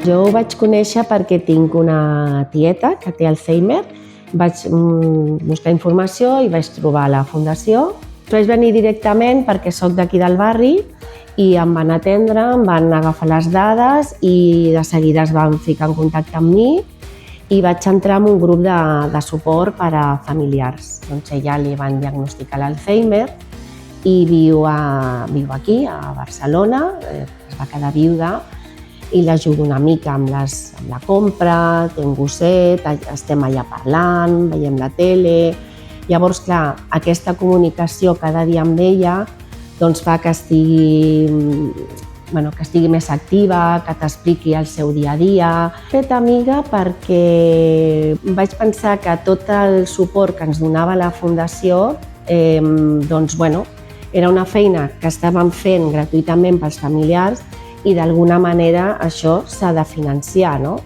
Jo ho vaig conèixer perquè tinc una tieta que té Alzheimer. Vaig buscar informació i vaig trobar la fundació. Vaig venir directament perquè soc d'aquí del barri i em van atendre, em van agafar les dades i de seguida es van ficar en contacte amb mi i vaig entrar en un grup de suport per a familiars. Doncs ella li van diagnosticar l'Alzheimer i viu aquí, a Barcelona, es va quedar viuda i l'ajudo una mica amb la compra, té un gosset, estem allà parlant, veiem la tele. Llavors, clar, aquesta comunicació cada dia amb ella doncs fa que estigui més activa, que t'expliqui el seu dia a dia. M'he fet amiga perquè vaig pensar que tot el suport que ens donava la Fundació era una feina que estàvem fent gratuïtament pels familiars i d'alguna manera això s'ha de financiar, no?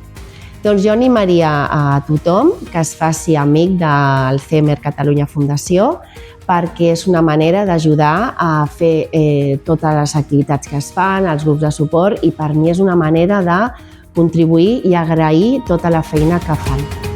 Doncs jo animaria a tothom que es faci amic d'Alzheimer Catalunya Fundació perquè és una manera d'ajudar a fer totes les activitats que es fan, els grups de suport, i per mi és una manera de contribuir i agrair tota la feina que fan.